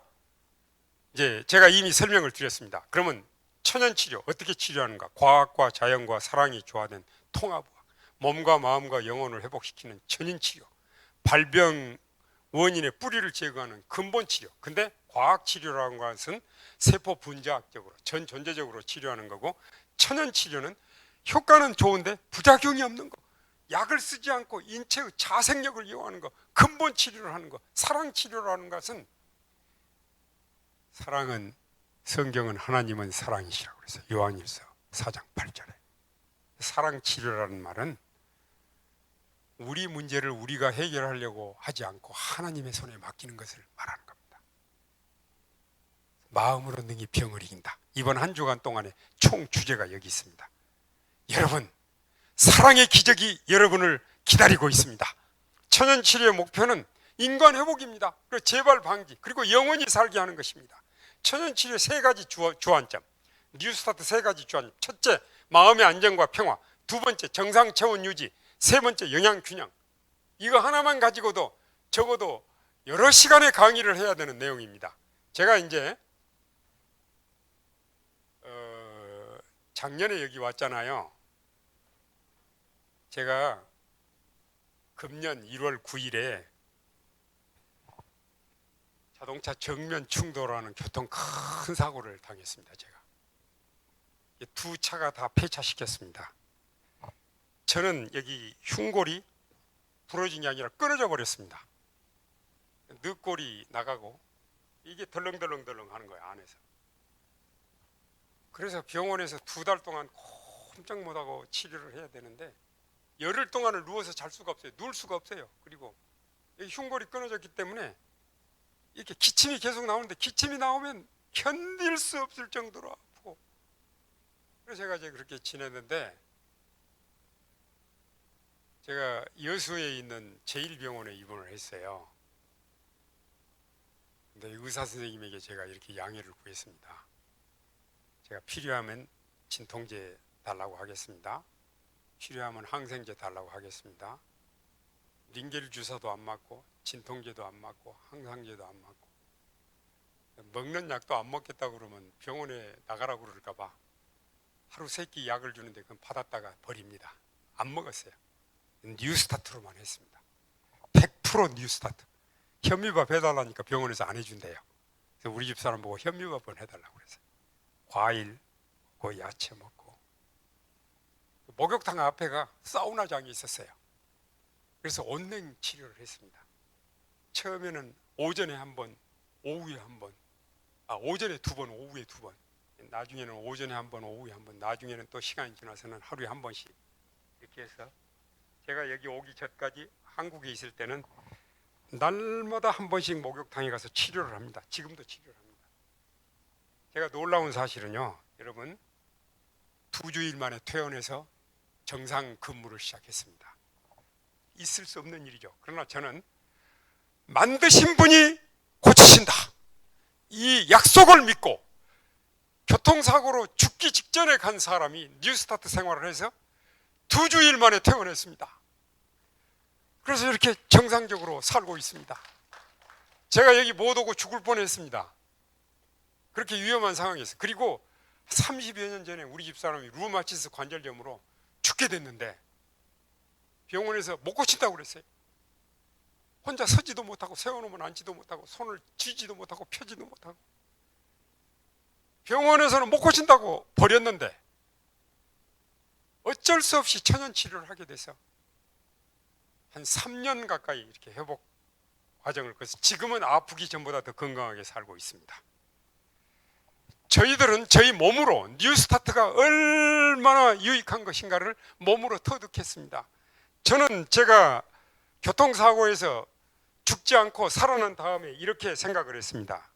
이제 제가 이미 설명을 드렸습니다. 그러면 천연치료, 어떻게 치료하는가? 과학과 자연과 사랑이 조화된 통합과 몸과 마음과 영혼을 회복시키는 천연치료, 발병 원인의 뿌리를 제거하는 근본치료. 근데 과학 치료라는 것은 세포 분자학적으로 전 존재적으로 치료하는 거고, 천연 치료는 효과는 좋은데 부작용이 없는 거, 약을 쓰지 않고 인체의 자생력을 이용하는 거, 근본 치료를 하는 거, 사랑 치료라는 것은, 사랑은, 성경은 하나님은 사랑이시라고 그래서 요한일서 4장 8절에 사랑 치료라는 말은 우리 문제를 우리가 해결하려고 하지 않고 하나님의 손에 맡기는 것을 말하는 겁니다. 마음으로 능히 병을 이긴다. 이번 한 주간 동안의 총 주제가 여기 있습니다. 여러분, 사랑의 기적이 여러분을 기다리고 있습니다. 천연치료의 목표는 인간 회복입니다. 그리고 재발 방지, 그리고 영원히 살게 하는 것입니다. 천연치료의 세 가지 주안점, 뉴스타트 세 가지 주안점. 첫째, 마음의 안정과 평화. 두 번째, 정상 체온 유지. 세 번째, 영양 균형. 이거 하나만 가지고도 적어도 여러 시간의 강의를 해야 되는 내용입니다. 제가 이제 작년에 여기 왔잖아요. 제가 금년 1월 9일에 자동차 정면 충돌하는 교통 큰 사고를 당했습니다. 제가 두 차가 다 폐차시켰습니다. 저는 여기 흉골이 부러진 게 아니라 끊어져 버렸습니다. 늑골이 나가고 이게 덜렁덜렁 하는 거예요, 안에서. 그래서 병원에서 2달 동안 꼼짝 못하고 치료를 해야 되는데, 열흘 동안을 누워서 잘 수가 없어요. 누울 수가 없어요. 그리고 여기 흉골이 끊어졌기 때문에 이렇게 기침이 계속 나오는데, 기침이 나오면 견딜 수 없을 정도로 아프고, 그래서 제가 이제 그렇게 지냈는데, 제가 여수에 있는 제1병원에 입원을 했어요. 근데 의사 선생님에게 제가 이렇게 양해를 구했습니다. 제가 필요하면 진통제 달라고 하겠습니다. 필요하면 항생제 달라고 하겠습니다. 링겔 주사도 안 맞고 진통제도 안 맞고 항상제도 안 맞고, 먹는 약도 안 먹겠다고 그러면 병원에 나가라고 그럴까 봐 하루 3끼 약을 주는데 그건 받았다가 버립니다. 안 먹었어요. 뉴스타트로만 했습니다. 100% 뉴스타트. 현미밥 해달라니까 병원에서 안 해준대요. 그래서 우리 집 사람 보고 현미밥을 해달라고 그랬어요. 과일 먹고 야채 먹고. 목욕탕 앞에가 사우나장이 있었어요. 그래서 온냉 치료를 했습니다. 처음에는 오전에 한 번, 오후에 한 번, 오전에 2번, 오후에 2번, 나중에는 오전에 한 번, 오후에 한 번, 나중에는 또 시간이 지나서는 하루에 한 번씩, 이렇게 해서 제가 여기 오기 전까지 한국에 있을 때는 날마다 한 번씩 목욕탕에 가서 치료를 합니다. 지금도 치료를 합니다. 제가 놀라운 사실은요, 여러분, 2주일 만에 퇴원해서 정상 근무를 시작했습니다. 있을 수 없는 일이죠. 그러나 저는 만드신 분이 고치신다, 이 약속을 믿고 교통사고로 죽기 직전에 간 사람이 뉴스타트 생활을 해서 2주일 만에 퇴원했습니다. 그래서 이렇게 정상적으로 살고 있습니다. 제가 여기 못 오고 죽을 뻔했습니다. 그렇게 위험한 상황이었어요. 그리고 30여 년 전에 우리 집사람이 루마티스 관절염으로 죽게 됐는데 병원에서 못 고친다고 그랬어요. 혼자 서지도 못하고 세워놓으면 앉지도 못하고 손을 쥐지도 못하고 펴지도 못하고, 병원에서는 못 고친다고 버렸는데 어쩔 수 없이 천연치료를 하게 돼서 한 3년 가까이 이렇게 회복 과정을 거쳐서 지금은 아프기 전보다 더 건강하게 살고 있습니다. 저희들은 저희 몸으로 뉴스타트가 얼마나 유익한 것인가를 몸으로 터득했습니다. 저는 제가 교통사고에서 죽지 않고 살아난 다음에 이렇게 생각을 했습니다.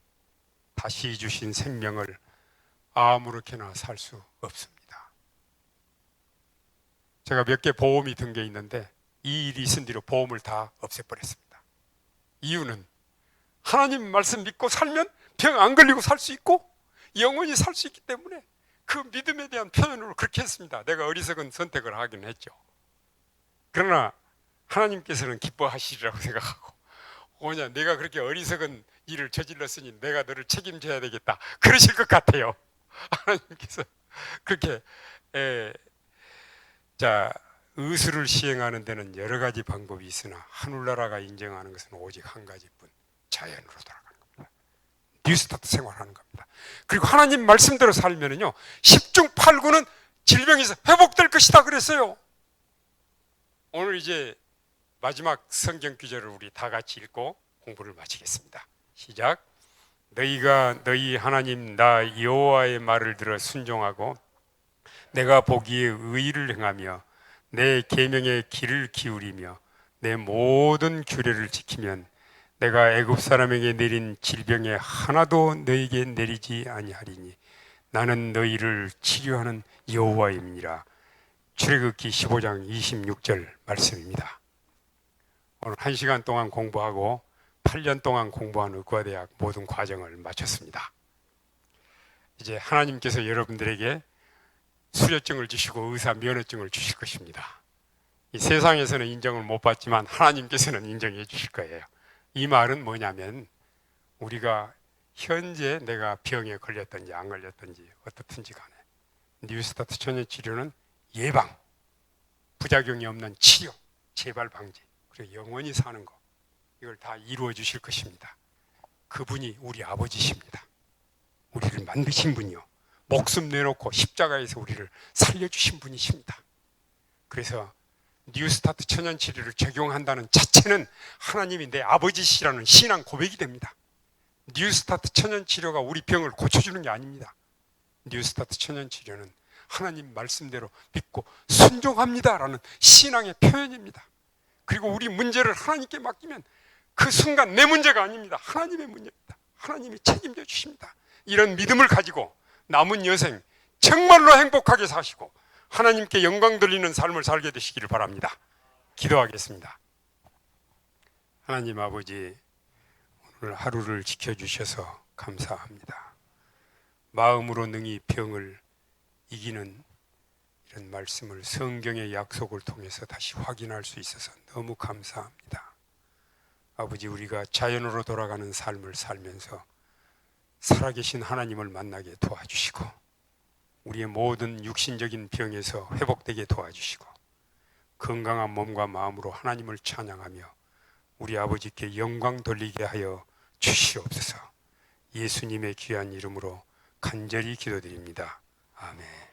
다시 주신 생명을 아무렇게나 살 수 없습니다. 제가 몇 개 보험이 든 게 있는데 이 일이 있은 뒤로 보험을 다 없애버렸습니다. 이유는 하나님 말씀 믿고 살면 병 안 걸리고 살 수 있고 영원히 살 수 있기 때문에 그 믿음에 대한 표현으로 그렇게 했습니다. 내가 어리석은 선택을 하긴 했죠. 그러나 하나님께서는 기뻐하시리라고 생각하고, 뭐냐, 내가 그렇게 어리석은 일을 저질렀으니 내가 너를 책임져야 되겠다, 그러실 것 같아요. 하나님께서 그렇게 의술을 시행하는 데는 여러 가지 방법이 있으나 하늘나라가 인정하는 것은 오직 한 가지뿐, 자연으로 돌아가는 겁니다. 뉴스타트 생활하는 겁니다. 그리고 하나님 말씀대로 살면은요 10중 8구는 질병에서 회복될 것이다 그랬어요. 오늘 이제 마지막 성경 구절을 우리 다 같이 읽고 공부를 마치겠습니다. 시작. 너희가 너희 하나님 나 여호와의 말을 들어 순종하고 내가 보기에 의를 행하며 내 계명의 귀를 기울이며 내 모든 규례를 지키면 내가 애굽 사람에게 내린 질병에 하나도 너에게 내리지 아니하리니 나는 너희를 치료하는 여호와임이니라. 출애굽기 15장 26절 말씀입니다. 오늘 1시간 동안 공부하고 8년 동안 공부한 의과대학 모든 과정을 마쳤습니다. 이제 하나님께서 여러분들에게 수료증을 주시고 의사 면허증을 주실 것입니다. 이 세상에서는 인정을 못 받지만 하나님께서는 인정해 주실 거예요. 이 말은 뭐냐면 우리가 현재 내가 병에 걸렸든지 안 걸렸든지 어떻든지 간에 뉴스타트 천연치료는 예방, 부작용이 없는 치료, 재발 방지, 그리고 영원히 사는 거, 이걸 다 이루어 주실 것입니다. 그분이 우리 아버지십니다. 우리를 만드신 분이요, 목숨 내놓고 십자가에서 우리를 살려주신 분이십니다. 그래서 뉴스타트 천연치료를 적용한다는 자체는 하나님이 내 아버지시라는 신앙 고백이 됩니다. 뉴스타트 천연치료가 우리 병을 고쳐주는 게 아닙니다. 뉴스타트 천연치료는 하나님 말씀대로 믿고 순종합니다라는 신앙의 표현입니다. 그리고 우리 문제를 하나님께 맡기면 그 순간 내 문제가 아닙니다. 하나님의 문제입니다. 하나님이 책임져 주십니다. 이런 믿음을 가지고 남은 여생 정말로 행복하게 사시고 하나님께 영광 돌리는 삶을 살게 되시기를 바랍니다. 기도하겠습니다. 하나님 아버지, 오늘 하루를 지켜주셔서 감사합니다. 마음으로 능히 병을 이기는 이런 말씀을 성경의 약속을 통해서 다시 확인할 수 있어서 너무 감사합니다. 아버지, 우리가 자연으로 돌아가는 삶을 살면서 살아계신 하나님을 만나게 도와주시고 우리의 모든 육신적인 병에서 회복되게 도와주시고 건강한 몸과 마음으로 하나님을 찬양하며 우리 아버지께 영광 돌리게 하여 주시옵소서. 예수님의 귀한 이름으로 간절히 기도드립니다. 아멘.